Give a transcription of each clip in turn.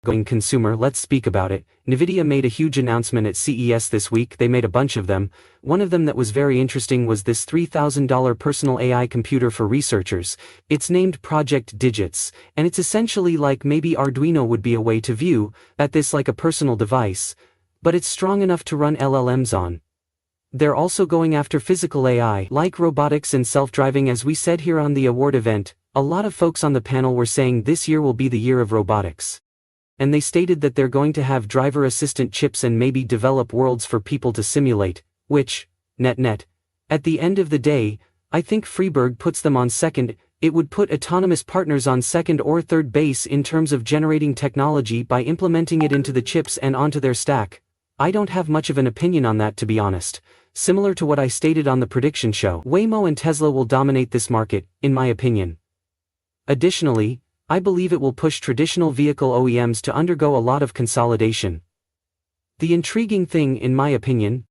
Going consumer, let's speak about it. Nvidia made a huge announcement at CES this week. They made a bunch of them. One of them that was very interesting was this $3,000 personal AI computer for researchers. It's named Project Digits, and it's essentially like maybe Arduino would be a way to view at this like a personal device, but it's strong enough to run LLMs on. They're also going after physical AI, like robotics and self-driving. As we said here on the award event, a lot of folks on the panel were saying this year will be the year of robotics. And they stated that they're going to have driver assistant chips and maybe develop worlds for people to simulate, which, net, at the end of the day, I think Freeberg puts them on second. It would put autonomous partners on second or third base in terms of generating technology by implementing it into the chips and onto their stack. I don't have much of an opinion on that, to be honest. Similar to what I stated on the prediction show, Waymo and Tesla will dominate this market, in my opinion. Additionally, I believe it will push traditional vehicle OEMs to undergo a lot of consolidation. The intriguing thing, in my opinion,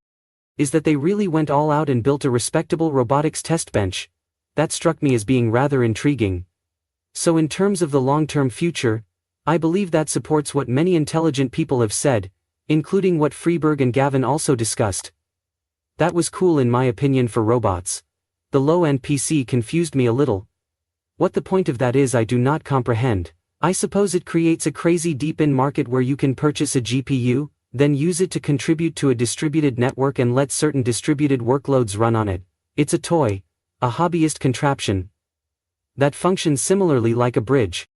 is that they really went all out and built a respectable robotics test bench. That struck me as being rather intriguing. So in terms of the long-term future, I believe that supports what many intelligent people have said, including what Freeberg and Gavin also discussed. That was cool in my opinion for robots. The low-end PC confused me a little. What the point of that is I do not comprehend. I suppose it creates a crazy deep-in market where you can purchase a GPU, then use it to contribute to a distributed network and let certain distributed workloads run on it. It's a toy, a hobbyist contraption, that functions similarly like a bridge,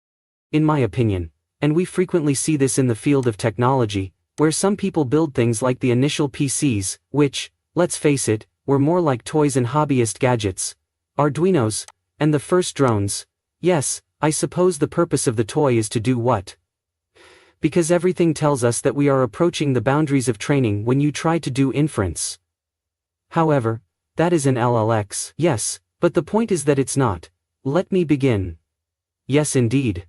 in my opinion. And we frequently see this in the field of technology, where some people build things like the initial PCs, which, let's face it, were more like toys and hobbyist gadgets, Arduinos, and the first drones. Yes, I suppose the purpose of the toy is to do what? Because everything tells us that we are approaching the boundaries of training when you try to do inference. However, that is an LLX. Yes, but the point is that it's not. Let me begin. Yes, indeed.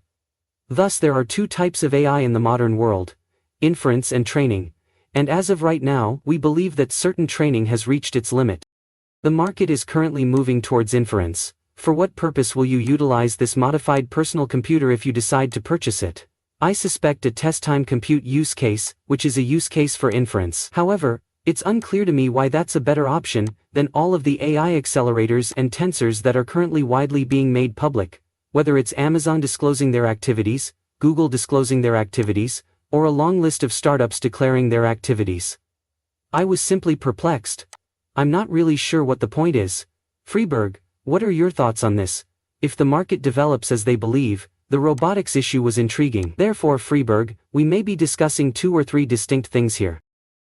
Thus there are two types of AI in the modern world: inference and training. And as of right now, we believe that certain training has reached its limit. The market is currently moving towards inference. For what purpose will you utilize this modified personal computer if you decide to purchase it? I suspect a test-time compute use case, which is a use case for inference. However, it's unclear to me why that's a better option than all of the AI accelerators and tensors that are currently widely being made public, whether it's Amazon disclosing their activities, Google disclosing their activities, or a long list of startups declaring their activities. I was simply perplexed. I'm not really sure what the point is. Freeberg, what are your thoughts on this? If the market develops as they believe, the robotics issue was intriguing. Therefore, Freeberg, we may be discussing 2 or 3 distinct things here.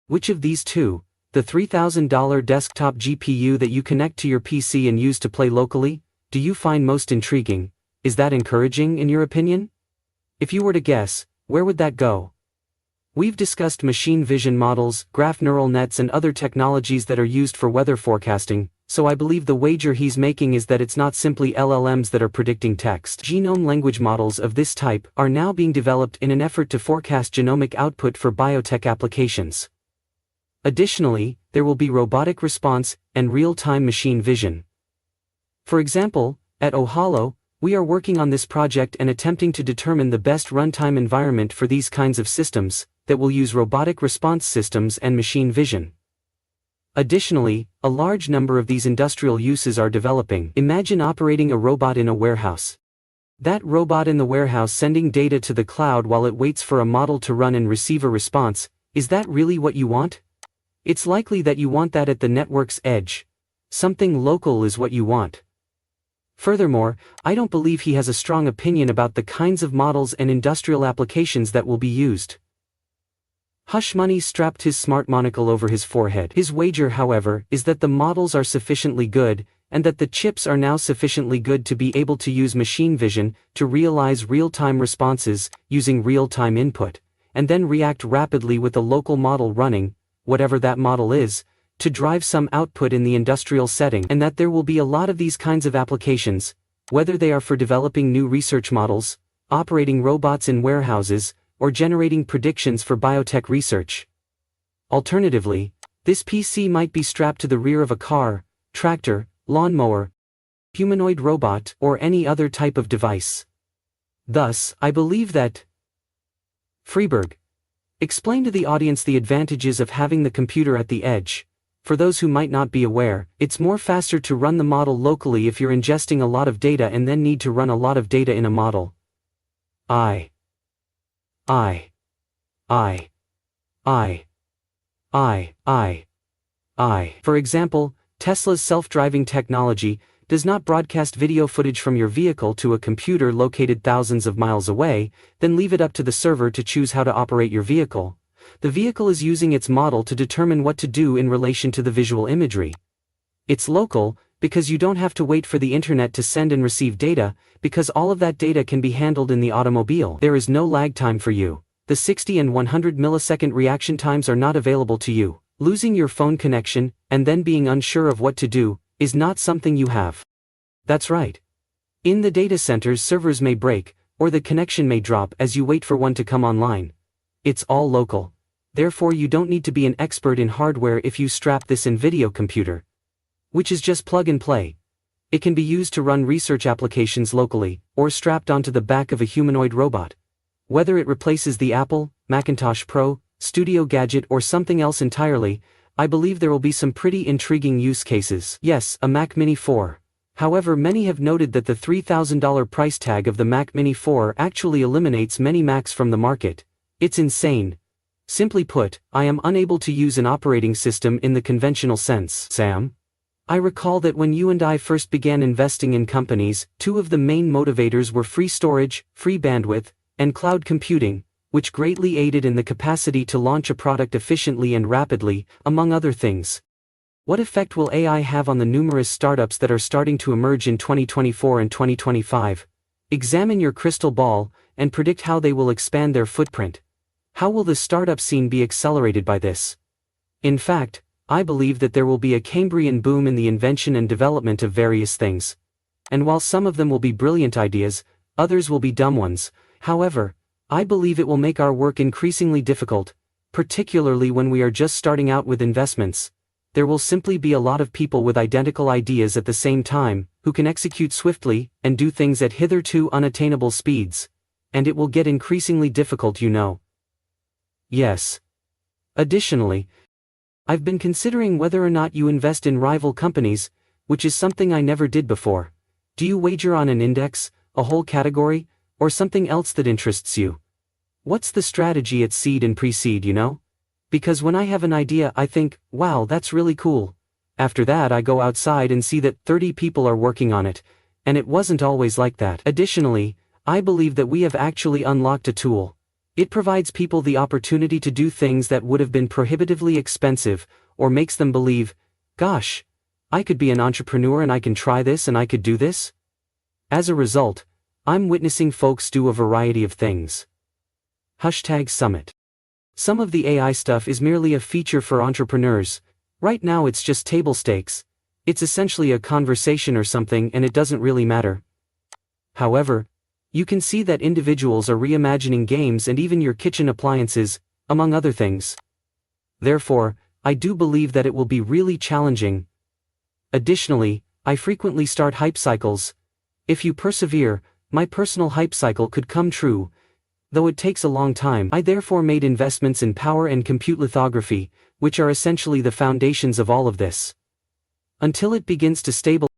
Which of these two, the $3,000 desktop GPU that you connect to your PC and use to play locally, do you find most intriguing? Is that encouraging in your opinion? If you were to guess, where would that go? We've discussed machine vision models, graph neural nets and other technologies that are used for weather forecasting, so I believe the wager he's making is that it's not simply LLMs that are predicting text. Genome language models of this type are now being developed in an effort to forecast genomic output for biotech applications. Additionally, there will be robotic response and real-time machine vision. For example, at Ohalo, we are working on this project and attempting to determine the best runtime environment for these kinds of systems that will use robotic response systems and machine vision. Additionally, a large number of these industrial uses are developing. Imagine operating a robot in a warehouse. That robot in the warehouse sending data to the cloud while it waits for a model to run and receive a response. Is that really what you want? It's likely that you want that at the network's edge. Something local is what you want. Furthermore, I don't believe he has a strong opinion about the kinds of models and industrial applications that will be used. Hush Money strapped his smart monocle over his forehead. His wager, however, is that the models are sufficiently good, and that the chips are now sufficiently good to be able to use machine vision to realize real-time responses using real-time input, and then react rapidly with a local model running, whatever that model is, to drive some output in the industrial setting, and that there will be a lot of these kinds of applications, whether they are for developing new research models, operating robots in warehouses, or generating predictions for biotech research. Alternatively, this PC might be strapped to the rear of a car, tractor, lawnmower, humanoid robot, or any other type of device. Thus, I believe that Freeberg. Explain to the audience the advantages of having the computer at the edge. For those who might not be aware, it's more faster to run the model locally if you're ingesting a lot of data and then need to run a lot of data in a model. I. For example, Tesla's self-driving technology does not broadcast video footage from your vehicle to a computer located thousands of miles away, then leave it up to the server to choose how to operate your vehicle. The vehicle is using its model to determine what to do in relation to the visual imagery. It's local, because you don't have to wait for the internet to send and receive data, because all of that data can be handled in the automobile. There is no lag time for you. The 60 and 100 millisecond reaction times are not available to you. Losing your phone connection, and then being unsure of what to do, is not something you have. That's right. In the data centers, servers may break, or the connection may drop as you wait for one to come online. It's all local. Therefore you don't need to be an expert in hardware if you strap this Nvidia computer, which is just plug and play. It can be used to run research applications locally, or strapped onto the back of a humanoid robot. Whether it replaces the Apple, Macintosh Pro, Studio Gadget or something else entirely, I believe there will be some pretty intriguing use cases. Yes, a Mac Mini 4. However, many have noted that the $3,000 price tag of the Mac Mini 4 actually eliminates many Macs from the market. It's insane. Simply put, I am unable to use an operating system in the conventional sense. Sam? I recall that when you and I first began investing in companies, two of the main motivators were free storage, free bandwidth, and cloud computing, which greatly aided in the capacity to launch a product efficiently and rapidly, among other things. What effect will AI have on the numerous startups that are starting to emerge in 2024 and 2025? Examine your crystal ball, and predict how they will expand their footprint. How will the startup scene be accelerated by this? In fact, I believe that there will be a Cambrian boom in the invention and development of various things. And while some of them will be brilliant ideas, others will be dumb ones. However, I believe it will make our work increasingly difficult, particularly when we are just starting out with investments. There will simply be a lot of people with identical ideas at the same time, who can execute swiftly, and do things at hitherto unattainable speeds. And it will get increasingly difficult, you know. Yes. Additionally, I've been considering whether or not you invest in rival companies, which is something I never did before. Do you wager on an index, a whole category, or something else that interests you? What's the strategy at seed and pre-seed, you know? Because when I have an idea I think, wow, that's really cool. After that I go outside and see that 30 people are working on it, and it wasn't always like that. Additionally, I believe that we have actually unlocked a tool. It provides people the opportunity to do things that would have been prohibitively expensive, or makes them believe, gosh, I could be an entrepreneur and I can try this and I could do this. As a result, I'm witnessing folks do a variety of things. #Summit. Some of the AI stuff is merely a feature for entrepreneurs. Right now it's just table stakes. It's essentially a conversation or something and it doesn't really matter. However, you can see that individuals are reimagining games and even your kitchen appliances, among other things. Therefore, I do believe that it will be really challenging. Additionally, I frequently start hype cycles. If you persevere, my personal hype cycle could come true. Though it takes a long time, I therefore made investments in power and compute lithography, which are essentially the foundations of all of this. Until it begins to stabilize.